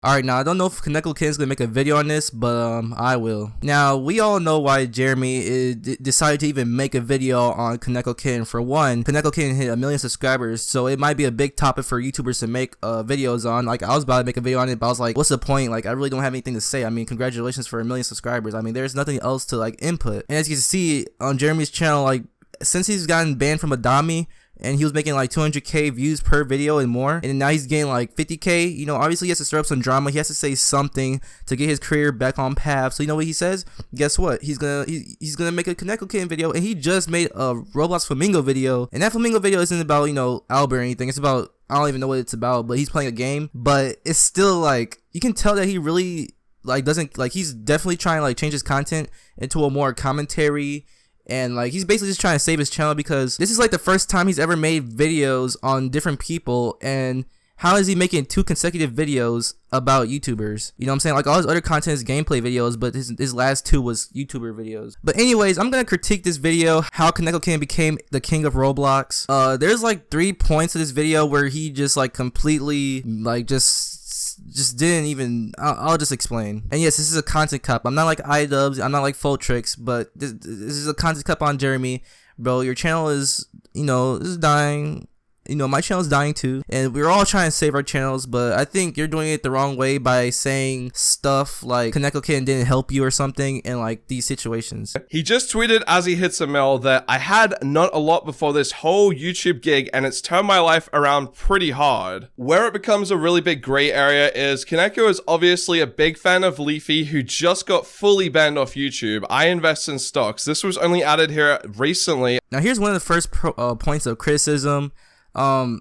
Alright, now I don't know if KonekoKitten's gonna make a video on this, but I will. Now, we all know why Jeremy decided to even make a video on KonekoKitten. For one, KonekoKitten hit 1 million subscribers, so it might be a big topic for YouTubers to make videos on. Like, I was about to make a video on it, but I was like, what's the point? Like, I really don't have anything to say. I mean, congratulations for 1 million subscribers. I mean, there's nothing else to, like, input. And as you can see on Jeremy's channel, like, since he's gotten banned from Adami, and he was making like 200k views per video and more, and now he's getting like 50k. You know, obviously he has to stir up some drama. He has to say something to get his career back on path. So you know what he says? Guess what? He's gonna make a KonekoKitten video, and he just made a Roblox Flamingo video. And that Flamingo video isn't about, you know, Albert or anything. It's about, I don't even know what it's about, but he's playing a game. But it's still like, you can tell that he really like doesn't like, he's definitely trying to like change his content into a more commentary. And like, he's basically just trying to save his channel, because this is like the first time he's ever made videos on different people. And how is he making 2 consecutive videos about YouTubers? You know what I'm saying? Like, all his other content is gameplay videos, but his last 2 was YouTuber videos. But anyways, I'm gonna critique this video, how KonekoKitten became the king of Roblox. There's like 3 points of this video where he just like completely like just didn't even, I'll just explain. And yes, this is a content cup. I'm not like iDubbbz, I'm not like Full Tricks, but this is a content cup on Jeremy. Bro, your channel is, you know, is dying. You know, my channel is dying too, and we're all trying to save our channels, but I think you're doing it the wrong way by saying stuff like KonekoKitten didn't help you or something in like these situations. He just tweeted as he hits a mill that I had not a lot before this whole YouTube gig, and it's turned my life around pretty hard. Where it becomes a really big gray area is Kaneko is obviously a big fan of Leafy, who just got fully banned off YouTube. I invest in stocks. This was only added here recently. Now here's one of the first points of criticism.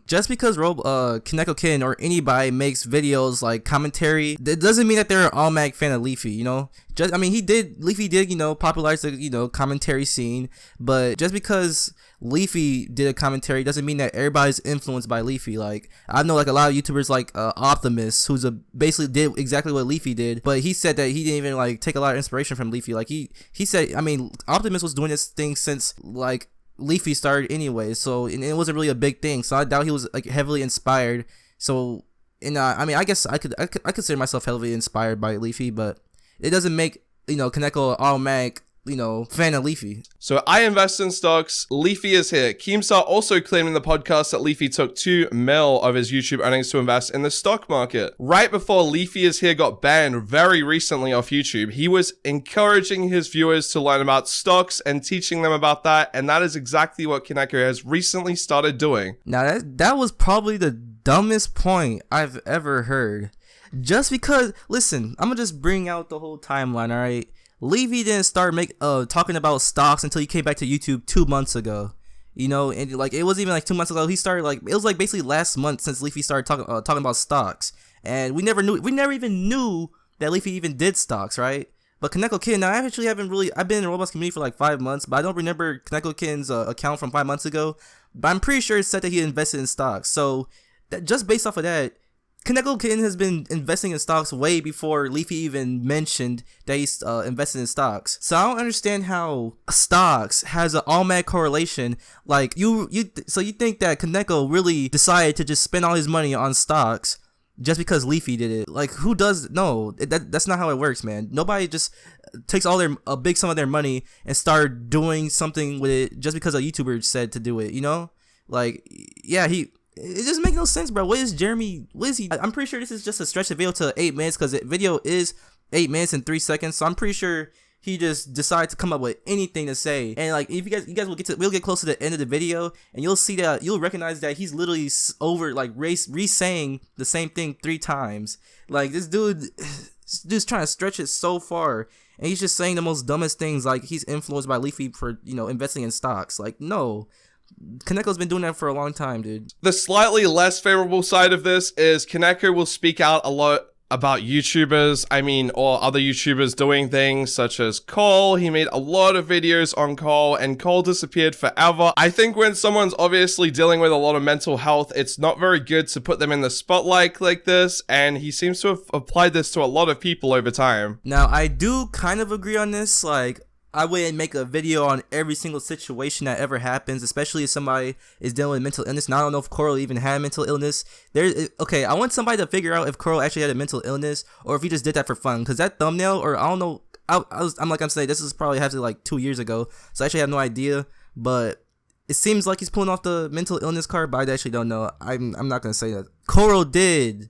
Just because KonekoKitten or anybody makes videos like commentary, that doesn't mean that they're an automatic fan of Leafy, you know? I mean, Leafy did, you know, popularize the, you know, commentary scene, but just because Leafy did a commentary doesn't mean that everybody's influenced by Leafy. Like, I know like a lot of YouTubers like Optimus, who's basically did exactly what Leafy did, but he said that he didn't even like take a lot of inspiration from Leafy. Like, he said, I mean, Optimus was doing this thing since like Leafy started anyway, so it wasn't really a big thing, so I doubt he was like heavily inspired. So, and I mean, I guess I consider myself heavily inspired by Leafy, but it doesn't make, you know, Kaneko automatic, you know, fan of Leafy. So I invest in stocks. Leafy is here. Keemstar also claimed in the podcast that Leafy took 2 mil of his YouTube earnings to invest in the stock market. Right before Leafy is here got banned very recently off YouTube, he was encouraging his viewers to learn about stocks and teaching them about that, and that is exactly what Kaneko has recently started doing. Now that was probably the dumbest point I've ever heard. Just because, listen, I'm gonna just bring out the whole timeline, alright? Leafy didn't start talking about stocks until he came back to YouTube 2 months ago. You know, and like, it wasn't even like 2 months ago. He started like, it was like basically last month since Leafy started talking about stocks. And we never even knew that Leafy even did stocks, right? But KonekoKitten, now I actually haven't really, I've been in the Roblox community for like 5 months, but I don't remember KonekoKitten's account from 5 months ago. But I'm pretty sure it said that he invested in stocks. So just based off of that, KonekoKitten has been investing in stocks way before Leafy even mentioned that he's invested in stocks. So I don't understand how stocks has an automatic correlation. Like, so you think that Kaneko really decided to just spend all his money on stocks just because Leafy did it? Like, who does? No, that's not how it works, man. Nobody just takes all a big sum of their money and start doing something with it just because a YouTuber said to do it, you know? Like, yeah, it just makes no sense, bro. What is he? I'm pretty sure this is just a stretch the video to 8 minutes, because the video is 8 minutes and 3 seconds. So I'm pretty sure he just decided to come up with anything to say. And like, if you guys we'll get close to the end of the video, and you'll see that, you'll recognize that he's literally over like re-saying the same thing 3 times. Like, this dude's trying to stretch it so far, and he's just saying the most dumbest things, like he's influenced by Leafy for, you know, investing in stocks. Like, no. Kaneko's been doing that for a long time, dude. The slightly less favorable side of this is Kaneko will speak out a lot about YouTubers, or other YouTubers doing things such as Cole. He made a lot of videos on Cole, and Cole disappeared forever. I think when someone's obviously dealing with a lot of mental health, it's not very good to put them in the spotlight like this, and he seems to have applied this to a lot of people over time. Now, I do kind of agree on this. Like, I wouldn't make a video on every single situation that ever happens, especially if somebody is dealing with mental illness. Now, I don't know if Coral even had mental illness. Okay, I want somebody to figure out if Coral actually had a mental illness or if he just did that for fun. Because that thumbnail, or I don't know, I'm saying this is probably have to like 2 years ago, so I actually have no idea. But it seems like he's pulling off the mental illness card, but I actually don't know. I'm not gonna say that. Coral did,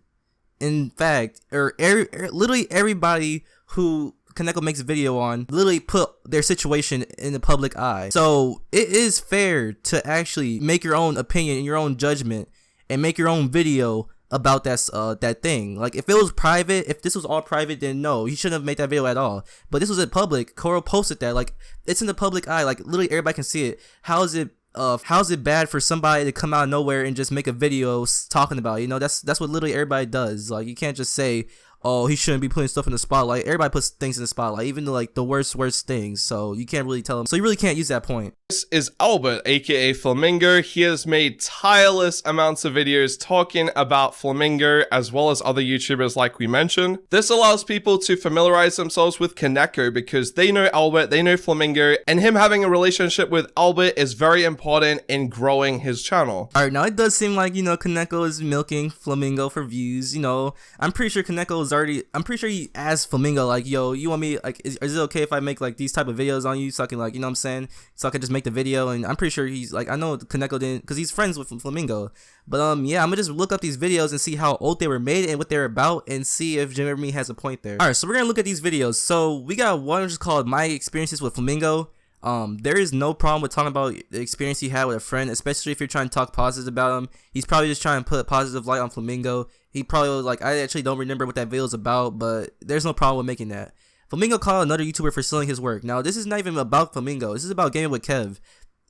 in fact, or literally everybody who Kaneko makes a video on literally put their situation in the public eye. So it is fair to actually make your own opinion and your own judgment and make your own video about that thing. Like, if it was private, if this was all private, then no, you shouldn't have made that video at all. But this was in public. Coral posted that, like, it's in the public eye, like literally everybody can see it. How's it bad for somebody to come out of nowhere and just make a video talking about it? You know, that's what literally everybody does. Like, you can't just say, oh, he shouldn't be putting stuff in the spotlight. Everybody puts things in the spotlight, even like the worst things. So you can't really tell them. So you really can't use that point. This is Albert, aka Flamingo. He has made tireless amounts of videos talking about Flamingo as well as other YouTubers like we mentioned. This allows people to familiarize themselves with Kaneko because they know Albert, they know Flamingo, and him having a relationship with Albert is very important in growing his channel. Alright, now it does seem like, you know, Kaneko is milking Flamingo for views. You know, I'm pretty sure I'm pretty sure he asked Flamingo, like, yo, you want me, like, is it okay if I make like these type of videos on you so I can, like, you know what I'm saying, so I can just make the video? And I'm pretty sure he's like, I know Kaneko didn't, because he's friends with Flamingo, but yeah, I'm gonna just look up these videos and see how old they were made and what they're about and see if Jeremy has a point there. Alright, so we're gonna look at these videos. So we got one which is called My Experiences with Flamingo. There is no problem with talking about the experience he had with a friend, especially if you're trying to talk positive about him. He's probably just trying to put positive light on Flamingo. He probably was like, I actually don't remember what that video is about, but there's no problem with making that. Flamingo called another YouTuber for stealing his work. Now, this is not even about Flamingo. This is about gaming with Kev.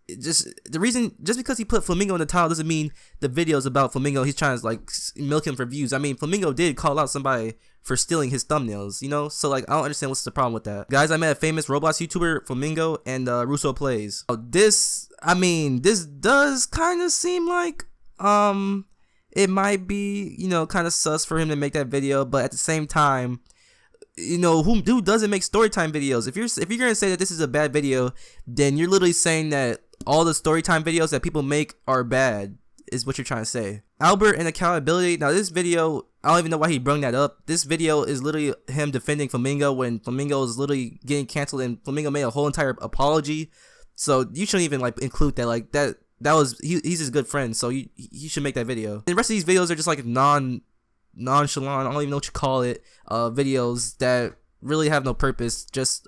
Just because he put Flamingo in the title doesn't mean the video is about Flamingo. He's trying to like milk him for views. I mean, Flamingo did call out somebody for stealing his thumbnails, you know? So like, I don't understand what's the problem with that. Guys, I met a famous Roblox YouTuber, Flamingo, and Russo Plays. This does kind of seem like it might be, you know, kind of sus for him to make that video, but at the same time, you know, who doesn't make storytime videos? If you're gonna say that this is a bad video, then you're literally saying that all the storytime videos that people make are bad, is what you're trying to say. Albert and accountability. Now, this video, I don't even know why he brought that up. This video is literally him defending Flamingo when Flamingo is literally getting canceled, and Flamingo made a whole entire apology. So you shouldn't even like include that. Like that was he's his good friend, so you should make that video. The rest of these videos are just like nonchalant, I don't even know what you call it, videos that really have no purpose, just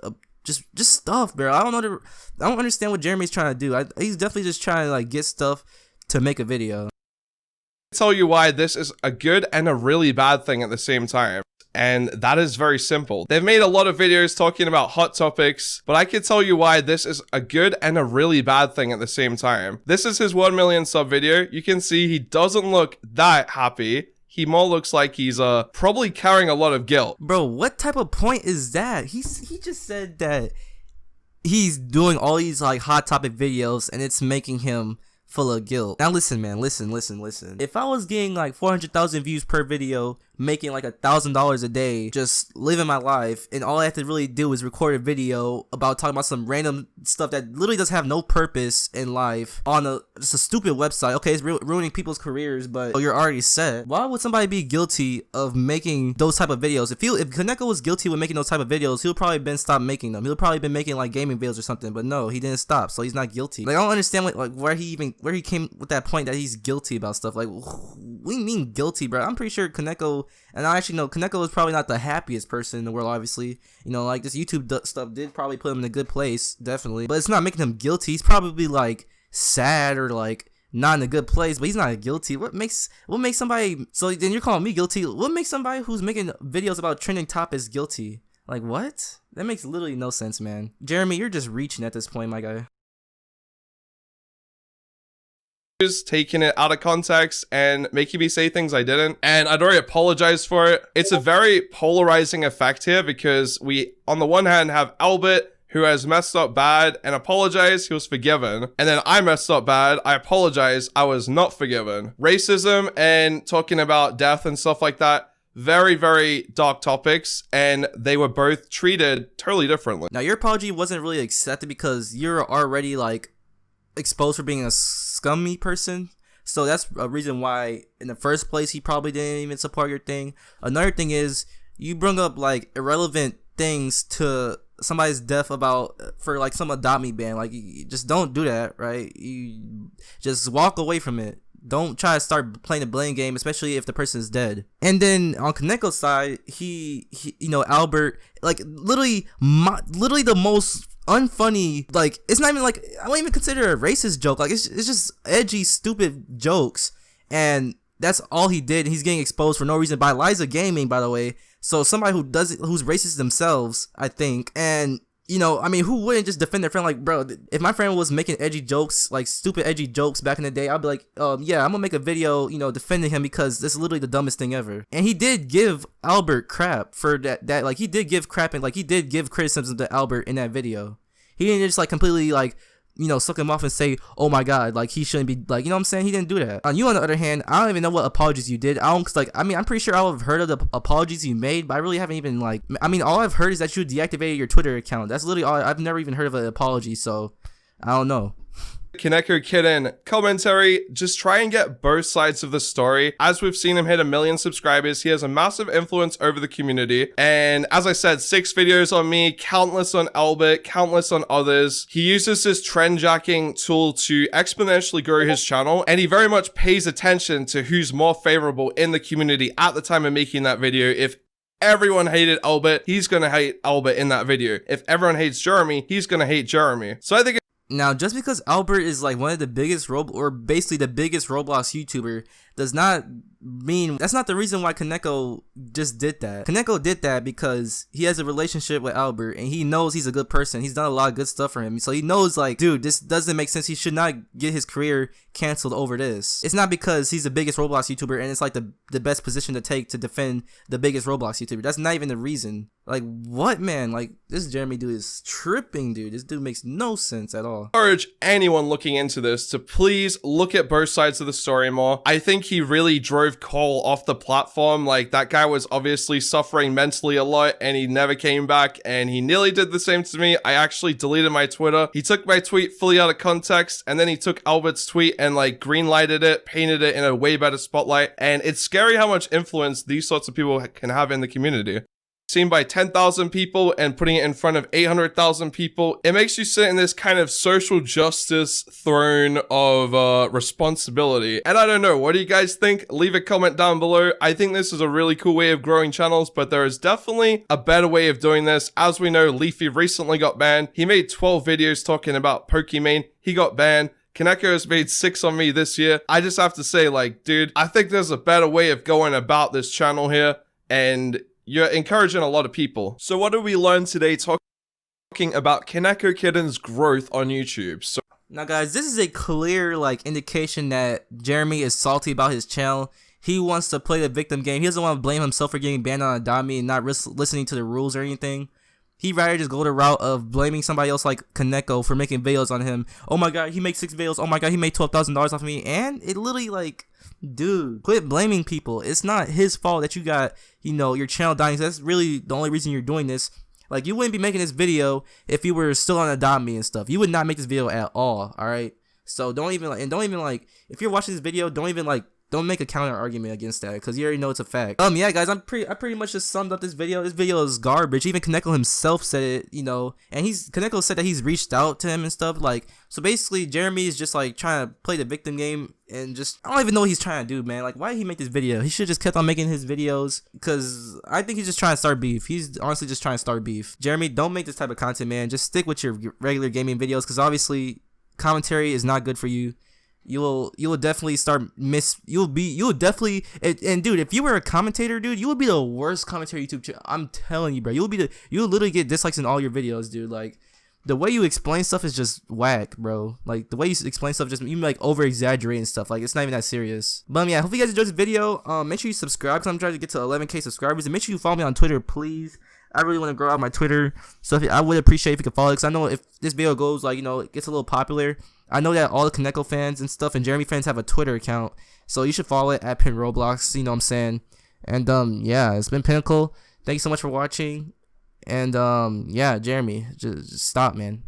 stuff, bro. I don't understand what Jeremy's trying to do. He's definitely just trying to like get stuff to make a video. Tell you why this is a good and a really bad thing at the same time. And that is very simple. They've made a lot of videos talking about hot topics, but I can tell you why this is a good and a really bad thing at the same time. This is his 1 million sub video. You can see he doesn't look that happy. He more looks like he's probably carrying a lot of guilt. Bro, what type of point is that? He just said that he's doing all these like hot topic videos and it's making him full of guilt. Now listen, man, listen. If I was getting like 400,000 views per video, making like $1,000 a day, just living my life, and all I have to really do is record a video about talking about some random stuff that literally does have no purpose in life on just a stupid website. Okay, it's ruining people's careers, but you're already set. Why would somebody be guilty of making those type of videos? If Kaneko was guilty with making those type of videos, he'll probably been stopped making them. He'll probably been making like gaming videos or something, but no, he didn't stop, so he's not guilty. Like, I don't understand where he came with that point that he's guilty about stuff. Like, what do you mean guilty, bro? I'm pretty sure Kaneko, and I actually know Kaneko is probably not the happiest person in the world, obviously. You know, like, this YouTube stuff did probably put him in a good place, definitely. But it's not making him guilty. He's probably, like, sad or, like, not in a good place, but he's not guilty. What makes somebody, so then you're calling me guilty? What makes somebody who's making videos about trending topics guilty? Like, what? That makes literally no sense, man. Jeremy, you're just reaching at this point, my guy. Taking it out of context and making me say things I didn't, and I'd already apologized for it. It's a very polarizing effect here because we, on the one hand, have Albert, who has messed up bad and apologized, he was forgiven. And then I messed up bad, I apologized, I was not forgiven. Racism and talking about death and stuff like that, very, very dark topics, and they were both treated totally differently. Now, your apology wasn't really accepted because you're already like exposed for being a scummy person. So that's a reason why in the first place he probably didn't even support your thing. Another thing is you bring up like irrelevant things to somebody's death for like some Adopt Me ban. Like, you just don't do that, right? You just walk away from it. Don't try to start playing the blame game, especially if the person is dead. And then on Kaneko's side, he Albert, like literally the most unfunny, like, it's not even like, I don't even consider it a racist joke. Like, it's just edgy, stupid jokes, and that's all he did. He's getting exposed for no reason by Liza Gaming, by the way. So somebody who's racist themselves, I think. And I mean, who wouldn't just defend their friend? Like, bro, if my friend was making edgy jokes, like stupid edgy jokes back in the day, I'd be like, yeah, I'm gonna make a video, defending him because this is literally the dumbest thing ever. And he did give Albert crap for that, like, he did give crap and, like, he did give criticism to Albert in that video. He didn't just, like, completely, like, suck him off and say, oh my god, like, he shouldn't be, like, you know what I'm saying? He didn't do that. On you, on the other hand, I don't even know what apologies you did. I'm pretty sure I've heard of the apologies you made, but I really haven't even, like, all I've heard is that you deactivated your Twitter account. That's literally all. I've never even heard of an apology, so I don't know. KonekoKitten commentary, just try and get both sides of the story. As we've seen him hit 1 million subscribers, he has a massive influence over the community. And as I said, 6 videos on me, countless on Albert, countless on others. He uses this trend jacking tool to exponentially grow his channel, and he very much pays attention to who's more favorable in the community at the time of making that video. If everyone hated Albert, he's gonna hate Albert in that video. If everyone hates Jeremy, he's gonna hate Jeremy. So I think now, just because Albert is like one of the biggest basically the biggest Roblox YouTuber does not mean, that's not the reason why Kaneko just did that. Kaneko did that because he has a relationship with Albert and he knows he's a good person. He's done a lot of good stuff for him. So he knows, like, dude, this doesn't make sense. He should not get his career canceled over this. It's not because he's the biggest Roblox YouTuber and it's like the best position to take to defend the biggest Roblox YouTuber. That's not even the reason. Like, what, man? Like, this Jeremy dude is tripping, dude. This dude makes no sense at all. I urge anyone looking into this to please look at both sides of the story more. I think he really drove Cole off the platform. Like, that guy was obviously suffering mentally a lot and he never came back, and he nearly did the same to me. I actually deleted my Twitter. He took my tweet fully out of context, and then he took Albert's tweet and, like, green lighted it, painted it in a way better spotlight. And it's scary how much influence these sorts of people can have in the community. Seen by 10,000 people and putting it in front of 800,000 people, it makes you sit in this kind of social justice throne of responsibility. And I don't know, what do you guys think? Leave a comment down below. I think this is a really cool way of growing channels, but there is definitely a better way of doing this. As we know, Leafy recently got banned. He made 12 videos talking about Pokemon. He got banned. Kaneko has made 6 on me this year. I just have to say, like, dude, I think there's a better way of going about this channel here, and you're encouraging a lot of people. So what did we learn today talking about KonekoKitten's growth on YouTube? So now, guys, this is a clear, like, indication that Jeremy is salty about his channel. He wants to play the victim game. He doesn't want to blame himself for getting banned on Adopt Me and not listening to the rules or anything. He'd rather just go the route of blaming somebody else like Kaneko for making videos on him. Oh my god, he makes 6 videos. Oh my god, he made $12,000 off of me. And it literally, like, dude, quit blaming people. It's not his fault that you got, your channel dying. So that's really the only reason you're doing this. Like, you wouldn't be making this video if you were still on Adopt Me and stuff. You would not make this video at all, alright? So don't even, if you're watching this video, don't make a counter argument against that, because you already know it's a fact. Yeah, guys, I pretty much just summed up this video. This video is garbage. Even Kaneko himself said it, and Kaneko said that he's reached out to him and stuff. Like, so basically, Jeremy is just, like, trying to play the victim game, and just, I don't even know what he's trying to do, man. Like, why did he make this video? He should just kept on making his videos, because I think he's just trying to start beef. He's honestly just trying to start beef. Jeremy, don't make this type of content, man. Just stick with your regular gaming videos, because obviously, commentary is not good for you. You will definitely you'll definitely, and dude, if you were a commentator, dude, you would be the worst commentator YouTube channel. I'm telling you, bro. You'll literally get dislikes in all your videos, dude. Like, the way you explain stuff is just whack, bro. Like, the way you explain stuff, just you like over exaggerate and stuff. Like, it's not even that serious. But yeah, I hope you guys enjoyed this video. Make sure you subscribe, because I'm trying to get to 11K subscribers, and make sure you follow me on Twitter, please. I really want to grow out my Twitter, so I would appreciate if you could follow it, because I know if this video goes, like, it gets a little popular, I know that all the Kaneko fans and stuff and Jeremy fans have a Twitter account, so you should follow it at PinRoblox, you know what I'm saying? And yeah, it's been Pinnacle. Thank you so much for watching. And yeah, Jeremy, just stop, man.